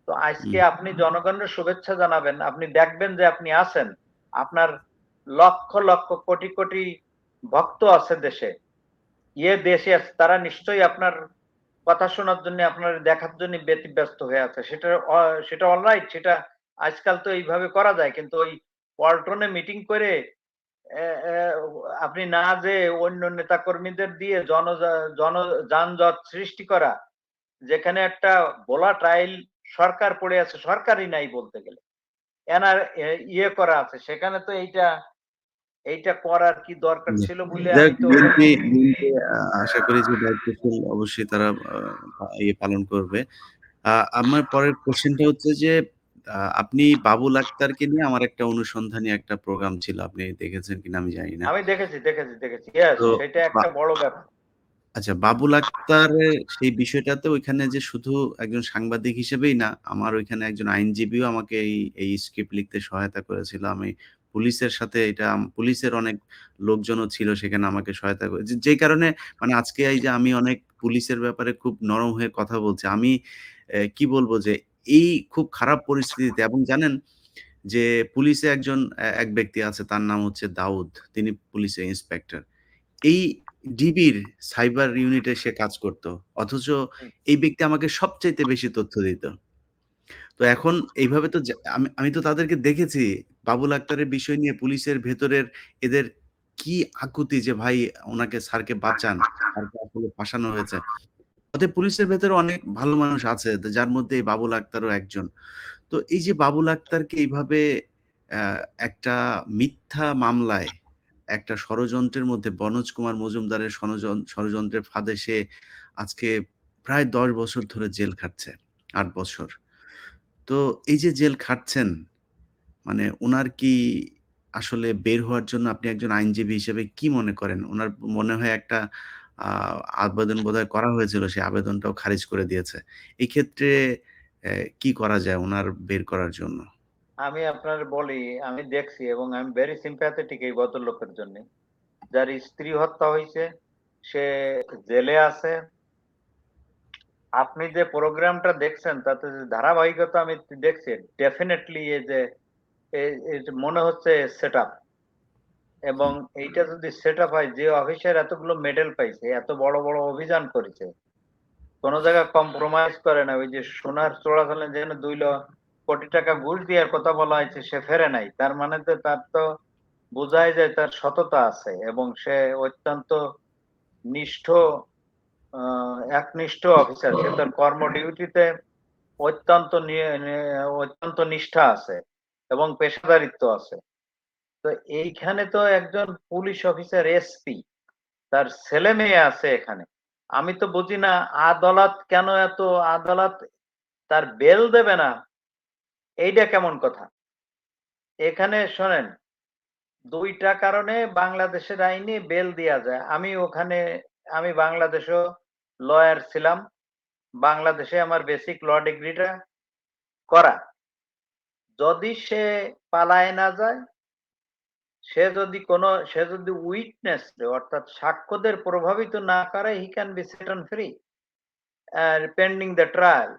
তো আজকে হুম, আপনি জনগণের শুভেচ্ছা জানাবেন, আপনি দেখবেন যে আপনি আছেন, আপনার লক্ষ লক্ষ কোটি কোটি ভক্ত আছে দেশে, দেশে আছে, তারা নিশ্চয়ই আপনার কথা শোনার জন্য, আপনার দেখার জন্য ব্যতিব্যস্ত হয়ে আছে। সেটা অলরাইট, সেটা আজকাল তো এইভাবে করা যায়। কিন্তু ওই পল্টনে মিটিং করে অ্যা অ্যা আপনি না যেয়ে অন্য নেতাকর্মীদের দিয়ে জন যানজট সৃষ্টি করা, যেখানে একটা ভোলাটাইল সরকার পড়ে আছে, সরকারই নাই বলতে গেলে। এনার করা আছে। সেখানে তো এইটা করার কি দরকার জি। ছিল বলে যাক আমি তো বিএনপি আশা করি যে দায়িত্বশীল অবশ্যই তারা পালন করবে। আ আমার পরের কোয়েশ্চেনটা হচ্ছে যে আপনি বাবুল আক্তারকে নিয়ে আমার একটা অনুসন্ধানী একটা প্রোগ্রাম ছিল। আপনি দেখেছেন কিনা আমি জানি না। আমি দেখেছি। ইয়েস, তো সেটা বা একটা বড় ব্যাপার। আচ্ছা, বাবুল আক্তারের সেই বিষয়টাতে ওইখানে যে শুধু একজন সাংবাদিক হিসেবেই না, আমার ওইখানে একজন আইনজীবীও আমাকে এই স্ক্রিপ্ট লিখতে সহায়তা করেছিল। আমি পুলিশের সাথে এটা পুলিশের অনেক লোকজনও ছিল সেখানে আমাকে সহায়তা করে। যেই কারণে মানে আজকে এই যে আমি অনেক পুলিশের ব্যাপারে খুব নরম হয়ে কথা বলছি। আমি কি বলবো যে এই খুব খারাপ পরিস্থিতিতে এবং জানেন যে পুলিশে একজন এক ব্যক্তি আছে তার নাম হচ্ছে দাউদ। তিনি পুলিশের ইন্সপেক্টর। এই ডিবির সাইবার ইউনিটে সে কাজ করত। অথচ হুম। এই ব্যক্তি আমাকে সবচাইতে বেশি তথ্য দিত। তো এখন এইভাবে তো আমি তো তাদেরকে দেখেছি বাবুল আক্তারের বিষয় নিয়ে পুলিশের ভেতরের এদের কি আকুতি যে ভাই উনাকে স্যারকে বাঁচান। স্যারকে আসলে ফাঁসানো হয়েছে। অতএব পুলিশের ভেতরে অনেক ভালো মানুষ আছে যার মধ্যে এই বাবুল আক্তারও একজন। তো এই যে বাবুল আক্তারকে এইভাবে অ্যা একটা মিথ্যা মামলায় একটা ষড়যন্ত্রের মধ্যে বনোজ কুমার মজুমদারের ষড়যন্ত্রের ফাঁদে সে আজকে প্রায় ১০ বছর ধরে জেল খাটছে। ৮ বছর। তো এই যে জেল খাটছেন, মানে উনার কি আসলে বের হওয়ার জন্য আপনি একজন আইনজীবী হিসেবে কি মনে করেন? উনার মনে হয় একটা আ আবেদন বোধহয় করা হয়েছিল, সেই আবেদনটাও খারিজ করে দিয়েছে। এই ক্ষেত্রে কি করা যায় উনার বের করার জন্য? আমি আপনার বলি, আমি দেখছি এবং আমি ভেরি সিম্প্যাথেটিক এই ভদ্রলোকের জন্যে। যার স্ত্রী হত্যা হইছে, সে জেলে আছে। আপনি যে প্রোগ্রামটা দেখছেন তাতে যে ধারাবাহিকতা আমি দেখছি, ডেফিনিটলি এই যে এই যে মনে হচ্ছে সেটআপ। এবং হুম, এইটা যদি সেটআপ হয়, যে অফিসার এতগুলো মেডেল পাইছে, এত বড় বড় অভিযান করেছে, কোন জায়গায় কম্প্রোমাইজ করে না। ওই যে সোনার চোরাচালান যেখানে ২ কোটি টাকা ঘুষ দেওয়ার কথা বলা হয়েছে, সে ফেরে নাই। তার মানে তো তার তো বোঝাই যায় তার সততা আছে এবং সে অত্যন্ত নিষ্ঠ, একনিষ্ঠ অফিসার। সে তার কর্ম ডিউটিতে অত্যন্ত অত্যন্ত নিষ্ঠা আছে এবং পেশাদারিত্ব আছে। তো এইখানে তো একজন পুলিশ অফিসার এসপি, তার ছেলে-মেয়ে আছে এখানে। আমি তো বুঝি না আদালত কেন এত, আদালত তার বেল দেবে না, এইটা কেমন কথা? এখানে শোনেন, ২ টা কারণে বাংলাদেশের আইনে বেল দেয়া যায়। আমি বাংলাদেশেও লয়ার ছিলাম। বাংলাদেশে আমার বেসিক ল ডিগ্রিটা করা। যদি সে পালায় না যায়, সে যদি উইটনেস অর্থাৎ সাক্ষ্যদের প্রভাবিত না করে, he can be set on free pending the trial.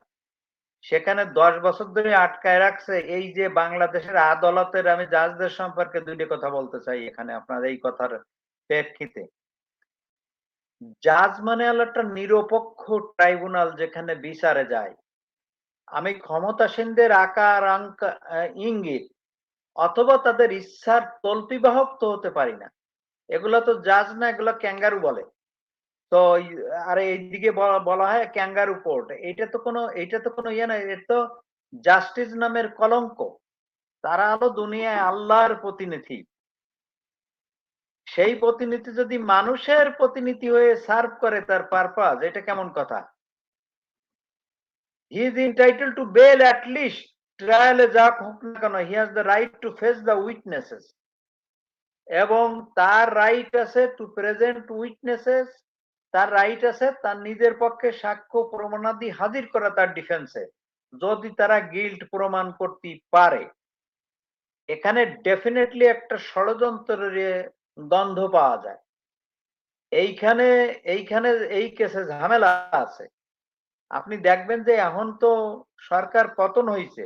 সেখানে ১০ বছর ধরে আটকায় রাখছে। এই যে বাংলাদেশের আদালতের, আমি জাজদের সম্পর্কে ২ টা কথা বলতে চাই এখানে আপনার এই কথার প্রেক্ষিতে। জাজ মানে হলো একটা নিরপেক্ষ ট্রাইব্যুনাল যেখানে বিচারে যায়। আমি ক্ষমতাসীনদের আকার ইঙ্গিত অথবা তাদের ইচ্ছার তল্পিবাহক তো হতে পারি না। এগুলা তো জাজ না, এগুলা ক্যাঙ্গারু বলে। তো আর এইদিকে বলা হয় ক্যাঙ্গারু কোর্ট। এইটা তো কোনো ইয়ে না। এর তো জাস্টিস নামের কলঙ্ক। তারা হলো দুনিয়ায় আল্লাহর প্রতিনিধি। সেই প্রতিনিধি যদি মানুষের প্রতিনিধি হয়ে সার্ভ করে তার পারপাস, এটা কেমন কথা? He is entitled to bail at least. ট্রায়ালে যা হোক না কেন, he has the right to face the witnesses এবং তার রাইট আছে টু প্রেজেন্ট উইটনেসেস। তার রাইট আছে তার নিজের পক্ষে সাক্ষ্য প্রমাণাদি হাজির করা তার ডিফেন্সে। যদি তারা গিল্ট প্রমাণ করতে পারে, এখানে ডেফিনেটলি একটা ষড়যন্ত্রের গন্ধ পাওয়া যায়। এইখানে এইখানে এই কেসে ঝামেলা আছে। আপনি দেখবেন যে এখন তো সরকার পতন হইছে।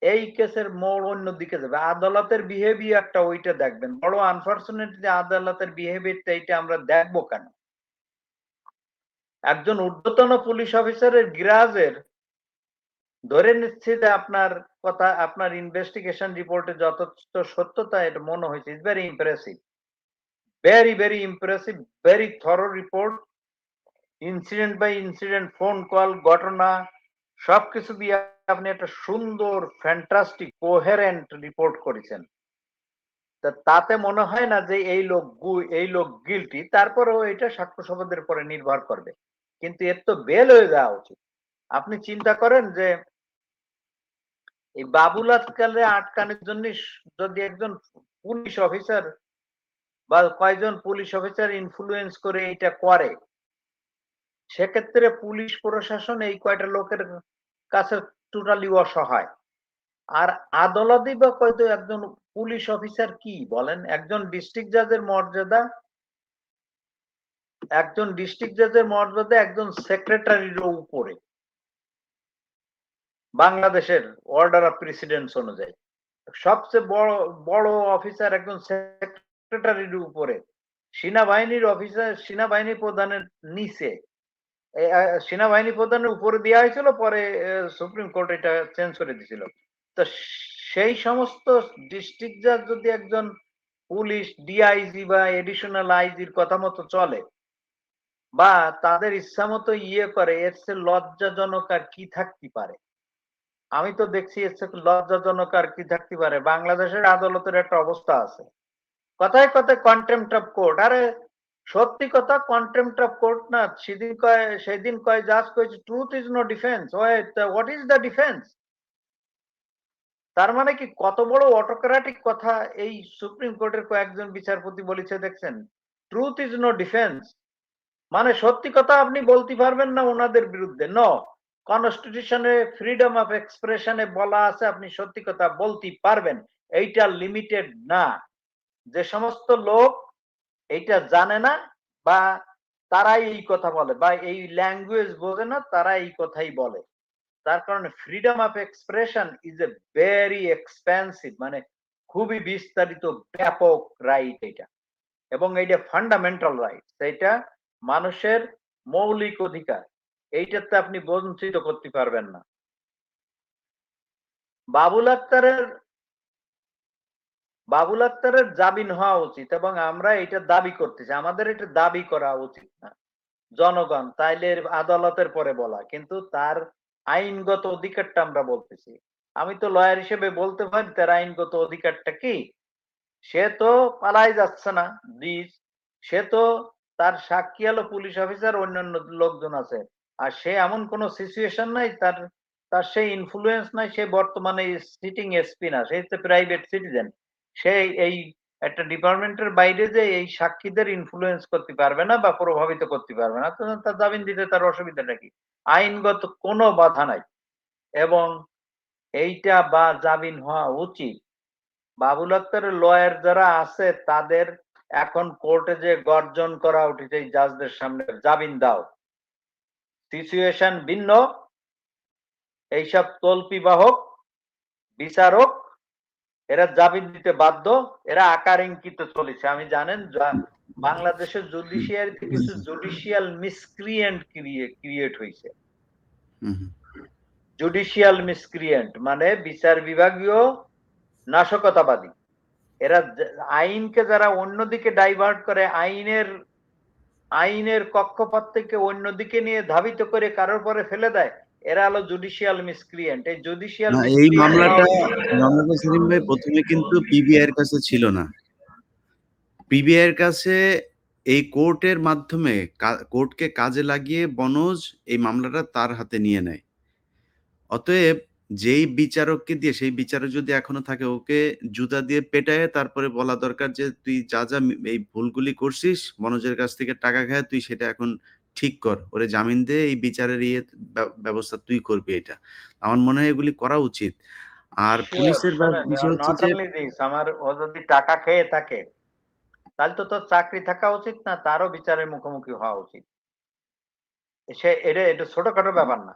এই কেসের মোড় অন্যদিকে যাবে। আদালতের বিহেভিয়ারটা ওইটা দেখবেন। বড় আনফরচুনেট যে আদালতের বিহেভিয়ারটা এইটা আমরা দেখবো কেন? একজন ঊর্ধ্বতন পুলিশ অফিসারের গ্রাজের ধরে নিচ্ছি যে আপনার কথা, আপনার ইনভেস্টিগেশন রিপোর্টে যথেষ্ট সত্যতা এটা মনে হয়েছে। It's very impressive. Very impressive, very thorough report. Incident by incident phone call, ঘটনা সবকিছু দিয়ে আপনি একটা সুন্দর ফ্যান্টাস্টিক কোহেরেন্ট রিপোর্ট করেছেন। তাতে মনে হয় না যে এই লোক গিল্টি। তারপরেও এটা সাক্ষ্য শপথের উপরে নির্ভর করবে। কিন্তু এর তো বেল হয়ে যাওয়া উচিত। আপনি চিন্তা করেন যে এই বাবুল আজকালে আটকানোর জন্য যদি একজন পুলিশ অফিসার বা কয়জন পুলিশ অফিসার ইনফ্লুয়েন্স করে এটা করে, সেক্ষেত্রে পুলিশ প্রশাসন এই কয়টা লোকের কাছে টোটালি অসহায়। আর আদালতই বা কয়তো একজন পুলিশ অফিসার কি বলেন? একজন ডিস্ট্রিক্ট জাজের মর্যাদা একজন সেক্রেটারিরও উপরে বাংলাদেশের অর্ডার অফ প্রেসিডেন্স অনুযায়ী। সবচেয়ে বড় অফিসার একজন সেক্রেটারির উপরে। সেনাবাহিনী প্রধানের নিচে। সেনাবাহিনী প্রধানের উপরে দেওয়া হয়েছিল, পরে সুপ্রিম কোর্ট এটা চেঞ্জ করে দিয়েছিল। তো সেই সমস্ত ডিস্ট্রিক্ট জাজ যদি একজন পুলিশ ডিআইজি বা এডিশনাল আইজির কথা মতো চলে বা তাদের ইচ্ছা মতো ইয়ে করে, এর চেয়ে লজ্জাজনক আর কি থাকতে পারে? আমি তো দেখছি এর চেয়ে লজ্জাজনক আর কি থাকতে পারে? বাংলাদেশের আদালতের একটা অবস্থা আছে, কথায় কথায় কন্টেম্পট অফ কোর্ট। আরে সত্যি কথা, কন্টেম্পট অফ কোর্ট না। সেদিন কয় জাজ কয়েছে truth is no defence. What is the defence? তার মানে কি কত বড় অটোক্রেটিক কথা এই সুপ্রিম কোর্টের কয়েকজন বিচারপতি বলেছে দেখছেন? Truth is no defence. মানে সত্যি কথা আপনি বলতে পারবেন না ওনাদের বিরুদ্ধে। নো, কনস্টিটিউশনে ফ্রিডম অফ এক্সপ্রেশনে বলা আছে আপনি সত্যি কথা বলতে পারবেন। এইটা লিমিটেড না। যে সমস্ত লোক এইটা জানে না বা তারাই এই কথা বলে বা এই ল্যাঙ্গুয়েজ বোঝে না, তারা এই কথাই বলে। তার কারণে freedom of expression is a very expensive, মানে খুবই বিস্তারিত ব্যাপক রাইট এটা। এবং এইটা ফান্ডামেন্টাল রাইট, এটা মানুষের মৌলিক অধিকার। এইটাতে আপনি বঞ্চিত করতে পারবেন না। বাবুল আক্তারের বাবুল আক্তারের জামিন হওয়া উচিত এবং আমরা এটা দাবি করতেছি। আমাদের এটা দাবি করা উচিত না জনগণ তাইলে আদালতের পরে বলা, কিন্তু তার আইনগত অধিকারটা আমরা বলতেছি। আমি তো লয়ার হিসেবে বলতে পারি তার আইনগত অধিকারটা কি। সে তো পালাই যাচ্ছে না ব্রিজ। সে তো তার সাক্ষী হলো পুলিশ অফিসার, অন্যান্য লোকজন আছে। আর সে এমন কোন সিচুয়েশন নাই, তার তার সেই ইনফ্লুয়েন্স নাই। সে বর্তমানে সিটিং এসপি না, সে হচ্ছে প্রাইভেট সিটিজেন। সে এই একটা ডিপার্টমেন্টের বাইরে যে এই সাক্ষীদের ইনফ্লুয়েন্স করতে পারবে না বা প্রভাবিত করতে পারবে না। তো তার জামিন দিতে তার অসুবিধাটা কি? আইনগত কোনো বাধা নাই এবং এইটা বা জামিন হওয়া উচিত। বাবুল আক্তারের লয়ার যারা আছে তাদের এখন কোর্টে যে গর্জন করা উঠেছে এই জাজদের সামনে, জামিন দাও। সিচুয়েশন ভিন্ন। এইসব তল্পি বাহক বিচারক এরা জামিন দিতে বাধ্য। এরা আকার ইঙ্গিত চলেছে। আমি জানেন বাংলাদেশের জুডিশিয়ারিতে কিছু জুডিশিয়াল মিসক্রিয়েন্ট ক্রিয়েট হয়েছে। জুডিশিয়াল মিসক্রিয়েন্ট মানে বিচার বিভাগীয় নাশকতাবাদী। এরা আইনকে যারা অন্যদিকে ডাইভার্ট করে, আইনের কক্ষপথ থেকে অন্যদিকে নিয়ে ধাবিত করে কারোর পরে ফেলে দেয়, এরা হলো জুডিশিয়াল মিসক্রিয়েন্ট। এই জুডিশিয়াল না, এই মিসক্রিয়েন্ট মামলাটা সেলিম ভাই প্রথমে কিন্তু পিবিআই এর কাছে ছিল না। পিবিআই এর কাছে এই কোর্টের মাধ্যমে কোর্টকে কাজে লাগিয়ে বনজ এই মামলাটা তার হাতে নিয়ে নেয়। অতএব যেই বিচারককে দিয়ে, সেই বিচারক যদি এখনো থাকে, ওকে জুতা দিয়ে পেটায় তারপরে বলা দরকার যে তুই যা এই ভুলগুলি করছিস, মনোজের কাছ থেকে টাকা খায়, তুই সেটা এখন ঠিক কর। ওরে জামিন দে, এই বিচারের ব্যবস্থা তুই করবি এটা। আমার মনে হয় এগুলি করা উচিত। আর শিওর পুলিশের শোনেন, বিষয় হচ্ছে নট যে অনলি দিস, ও যদি টাকা খেয়ে থাকে তাহলে তো তোর চাকরি থাকা উচিত না, তারও বিচারের মুখোমুখি হওয়া উচিত। এটা ছোটখাটো ব্যাপার না।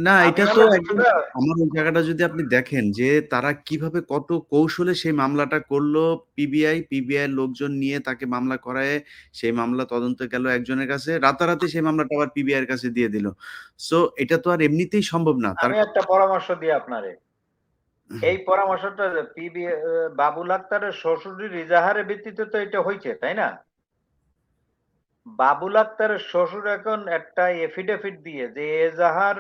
না, আমি এটা তো হলো একদম বিষয়টা, আমার ওই জায়গাটা যদি আপনি দেখেন যে তারা কিভাবে কত কৌশলে সেই মামলাটা করলো পিবিআই এর লোকজন নিয়ে তাকে মামলা করায়, সেই মামলা তদন্তে গেল একজনের কাছে। রাতারাতি সেই মামলাটা আবার পিবিআই এর কাছে দিয়ে দিল। সো এটা তো আর এমনিতেই সম্ভব না। তার আমি একটা পরামর্শ দিই আপনারে। এই পরামর্শটা বাবুল আক্তারের শ্বশুরের ইজাহারের ভিত্তিতে তো এটা হইছে, তাই না? বাবুল আক্তারের শ্বশুর এখন একটা এফিডেভিট দিয়ে যে এজাহার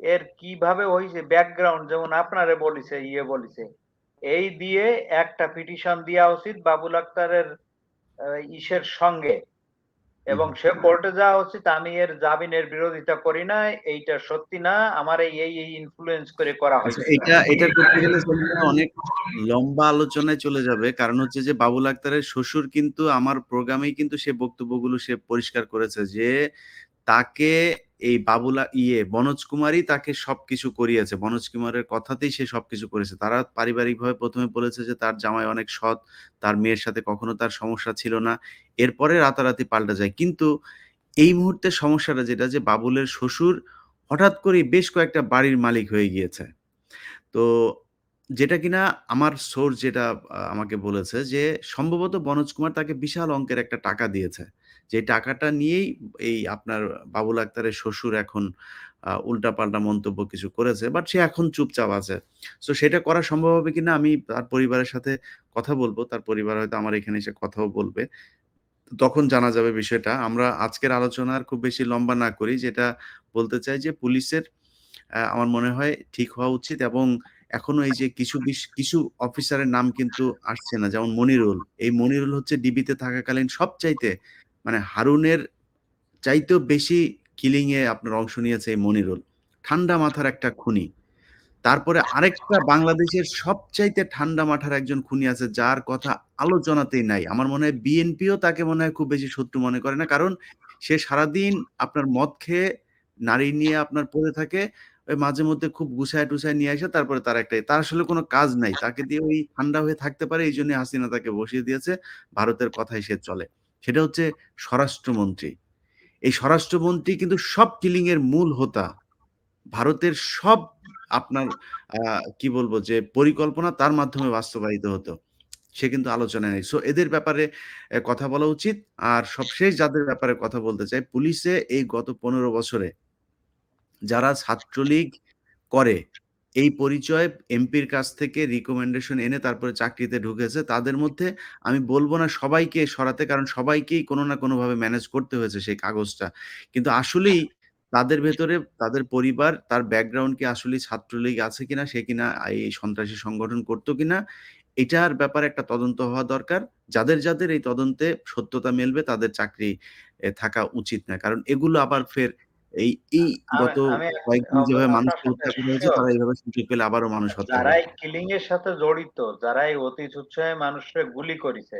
এর কিভাবে হইছে ব্যাকগ্রাউন্ড, যেমন আপনারে বলিছে, বলিছে। এই দিয়ে একটা পিটিশন দেয়া উচিত বাবুল আক্তারের ইসের সঙ্গে, হুম, এবং সে কোর্টে যাওয়া উচিত, আমি এর জামিনের বিরোধিতা করি না, এইটা সত্যি না, আমার এই ইনফ্লুয়েন্স করে করা আচ্ছা, হয়েছিল। এটা করতে গেলে সেলিম ভাই অনেক লম্বা আলোচনায় চলে যাবে। কারণ হচ্ছে যে বাবুল আক্তারের শ্বশুর কিন্তু আমার প্রোগ্রামেই কিন্তু সে বক্তব্যগুলো সে পরিষ্কার করেছে যে তাকে এই মনোজ কুমারই তাকে সবকিছু করিয়েছে। মনোজ কুমারের কথাতেই সে সবকিছু করেছে। তারা পারিবারিকভাবে ১ম এ বলেছে যে তার জামাই অনেক সৎ, তার মেয়ের সাথে কখনো তার সমস্যা ছিল না। এরপরে রাতারাতি পাল্টে যায়। কিন্তু এই মুহূর্তে সমস্যাটা যেটা যে বাবুলের শ্বশুর হঠাৎ করেই বেশ কয়েকটা বাড়ির মালিক হয়ে গিয়েছে। তো যেটা কিনা আমার সোর্স যেটা আমাকে বলেছে যে সম্ভবত বনোজ কুমার তাকে বিশাল অঙ্কের একটা টাকা দিয়েছে। যে টাকাটা নিয়েই এই আপনার বাবুল আক্তারের শ্বশুর এখন উল্টাপাল্টা মন্তব্য কিছু করেছে। বাট সে এখন চুপচাপ আছে। সো সেটা করা সম্ভব হবে কিনা আমি তার পরিবারের সাথে কথা বলব। তার পরিবার হয়তো আমার এখানে এসে কথাও বলবে। তখন জানা যাবে বিষয়টা। আমরা আজকের আলোচনা আর খুব বেশি লম্বা না করি। যেটা বলতে চাই যে পুলিশের আমার মনে হয় ঠিক হওয়া উচিত এবং এখনো এই যে কিছু অফিসারের নাম কিন্তু আসছে না। যেমন মনিরুল। এই মনিরুল হচ্ছে ডিবিতে থাকাকালীন সবচাইতে মানে হারুনের চাইতেও বেশি কিলিং এ আপনার অংশ নিয়েছে এই মনিরুল। ঠান্ডা মাথার একটা খুনি। তারপরে আরেকটা বাংলাদেশের সবচাইতে ঠান্ডা মাথার একজন খুনি আছে যার কথা আলোচনাতেই নাই। আমার মনে হয় বিএনপিও তাকে মনে হয় খুব বেশি শত্রু মনে করে না। কারণ সে সারাদিন আপনার মদ খেয়ে নারী নিয়ে আপনার পড়ে থাকে। ওই মাঝে মধ্যে খুব গুছায়-টুছায় নিয়ে আসে তারপরে তার আসলে কোনো কাজ নাই। তাকে দিয়ে ওই ঠান্ডা হয়ে থাকতে পারে এইজন্যই হাসিনা তাকে বসিয়ে দিয়েছে। ভারতের কথায় সে চলে। সেটা হচ্ছে স্বরাষ্ট্রমন্ত্রী। এই স্বরাষ্ট্রমন্ত্রী কিন্তু সব কিলিং এর মূল হোতা। ভারতের সব আপনার আ কি বলবো যে পরিকল্পনা তার মাধ্যমে বাস্তবায়িত হতো। সে কিন্তু আলোচনায় নেই। সো এদের ব্যাপারে কথা বলা উচিত। আর সবশেষ যাদের ব্যাপারে কথা বলতে চাই, পুলিশে এই গত ১৫ বছরে যারা ছাত্রলীগ করে, এই পরিচয় এমপির কাছ থেকে রিকমেন্ডেশন এনে তারপরে চাকরিতে ঢুকেছে। তাদের মধ্যে আমি বলব না সবাইকে সরাতে, কারণ সবাইকেই কোনো না কোনোভাবে ম্যানেজ করতে হয়েছে সেই কাগজটা। কিন্তু আসলেই তাদের ভেতরে তাদের পরিবার, তার ব্যাকগ্রাউন্ড কি আসলেই ছাত্রলীগ আছে কিনা, সে কিনা এই সন্ত্রাসী সংগঠন করত কিনা, এটার ব্যাপারে একটা তদন্ত হওয়া দরকার। যাদের এই তদন্তে সত্যতা মিলবে তাদের চাকরি থাকা উচিত না। কারণ এগুলো আবার ফের এই এই আমি গত আমি কয়েকদিন যেভাবে আপনার মানুষকে সাথে হত্যা করা হয়েছে, শিওর। তারা এভাবে সুযোগ পেলে আবারও মানুষ হত্যা যারাই করবে। কিলিং এর সাথে জড়িত, যারাই অতি তুচ্ছায় মানুষরে গুলি করিছে,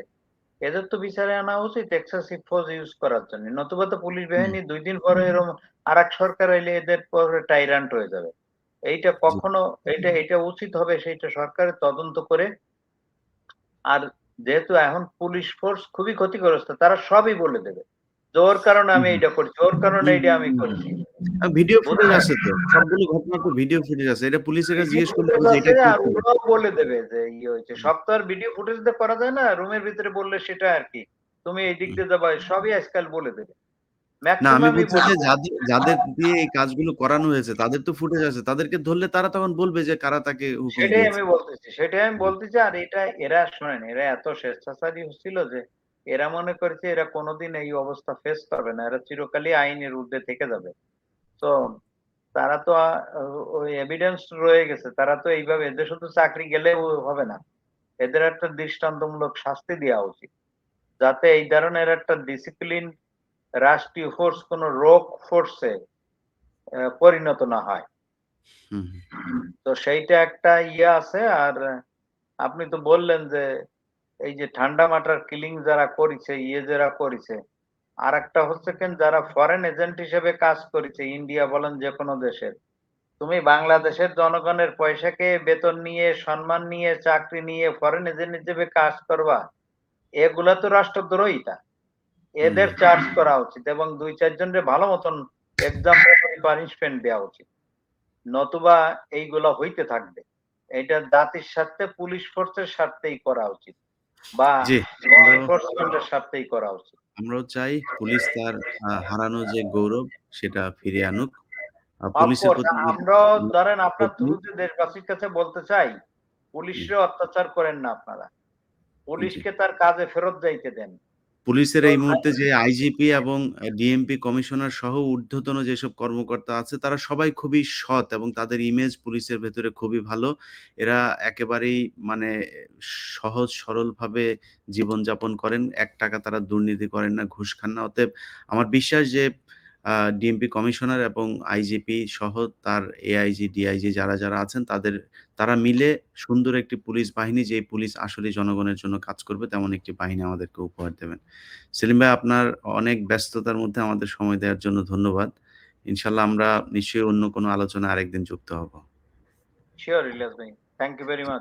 এদের তো বিচারে আনা উচিত এক্সেসিভ ফোর্স ইউজ করার জন্য। নতুবা তো পুলিশ হুম, বাহিনী ২ দিন পরে এরকম আরেক সরকার এলে এদের পরে টাইরান্ট হয়ে যাবে। এইটা জি। কখনো, এটা উচিত হবে সেইটা সরকারের তদন্ত করে। আর যেহেতু এখন পুলিশ ফোর্স খুবই ক্ষতিগ্রস্ত, তারা সবই বলে দেবে। যে ওর কারণে হুম, আমি হুম, এইটা করছি, ওর কারণে হুম, এইটা হুম, আমি হুম, হুম। করছি। ভিডিও ফুটেজ বুঝছেন? আছে তো। সবগুলো ঘটনা তো ভিডিও ফুটেজ আছে। এটা পুলিশের কাছে ভিডিও জিজ্ঞেস করলে ফুটেজ হবে যে আছে এটা কে আর করে? ওরাও বলে দেবে যে হয়েছে। সব তো আর ভিডিও ফুটেজ দিয়ে করা যায় না। রুমের ভিতরে বললে সেটা আর কি। তুমি এই দিক হুম। দিয়ে যাবা, সবই আজকাল বলে দেবে। না, আমি মেক্সিমামই বলছি বলে যে দেবে। যাদের দিয়ে এই কাজগুলো করানো হয়েছে তাদের তো ফুটেজ আছে। তাদেরকে ধরলে তারা তখন বলবে যে কারা তাকে হুকুম সেটাই দিয়েছে। আমি বলতেছি। সেটাই আমি হুম, বলতেছি। আর এরা শোনেন, এরা এত স্বেচ্ছাচারী হচ্ছিল যে এরা মনে করেছে এরা কোনদিন এই অবস্থা ফেস করবে না। এরা চিরকালই আইনের ঊর্ধ্বে থেকে যাবে। তো তারা তো ওই এভিডেন্স রয়ে গেছে। তারা তো এইভাবে, এদের শুধু চাকরি গেলেও হবে না। এদের একটা দৃষ্টান্তমূলক শাস্তি দেওয়া উচিত। যাতে এই ধরনের একটা ডিসিপ্লিন রাষ্ট্রীয় ফোর্স কোন রোগ ফোর্সে পরিণত না হয়। হুম, তো সেইটা একটা আছে। আর আপনি তো বললেন যে এই যে ঠান্ডা মাথার কিলিং যারা করেছে, যারা করেছে, আরেকটা হচ্ছে যারা ফরেন এজেন্ট হিসেবে কাজ করেছে ইন্ডিয়া বলেন যেকোনো দেশের, তুমি বাংলাদেশের জনগণের পয়সাকে বেতন নিয়ে, সম্মান নিয়ে, চাকরি নিয়ে ফরেন এজেন্ট হিসেবে কাজ করবা, এগুলা তো রাষ্ট্রদ্রোহিতা। হুম, এদের চার্জ করা উচিত এবং ২-৪ জনের ভালো মতন এক্সাম্পলারি পানিশমেন্ট দেওয়া উচিত। নতুবা এইগুলা হইতে থাকবে। এটা জাতির স্বার্থে, পুলিশ ফোর্সের স্বার্থেই করা উচিত বা জি, ল আমরাও এনফোর্সমেন্ট এর স্বার্থেই করা উচিত। আমরাও চাই পুলিশ তার হারানো যে গৌরব সেটা ফিরিয়ে আনুক। পুলিশের অফকোর্স প্রতি যে আমরাও ধরেন আপনার শ্রদ্ধা, থ্রুতে দেশবাসীর কাছে বলতে চাই, জি, পুলিশরে অত্যাচার করেন না আপনারা। জি। পুলিশকে তার কাজে ফেরত যাইতে দেন। পুলিশের তো এই মুহূর্তে যে আইজিপি এবং ডিএমপি কমিশনার সহ ঊর্ধ্বতন যেসব কর্মকর্তা আছে তারা সবাই খুবই সৎ এবং তাদের ইমেজ পুলিশের ভেতরে খুবই ভালো। এরা একেবারেই মানে সহজ সরলভাবে জীবনযাপন করেন। ৳১ তারা দুর্নীতি করেন না, ঘুষ খান না। অতএব আমার বিশ্বাস যে ডিএমপি কমিশনার এবং আইজিপি সহ তার এআইজি, ডিআইজি যারা আছেন তারা মিলে সুন্দর একটি পুলিশ বাহিনী, যেই পুলিশ আসলেই জনগণের জন্য কাজ করবে তেমন একটি বাহিনী আমাদেরকে উপহার দেবেন। সেলিম ভাই, আপনার অনেক ব্যস্ততার মধ্যে আমাদের সময় দেওয়ার জন্য ধন্যবাদ। ইনশাআল্লাহ আমরা নিশ্চয়ই অন্য কোনো আলোচনায় আরেকদিন যুক্ত হব। সিওর ইলিয়াস ভাই। Thank you very much.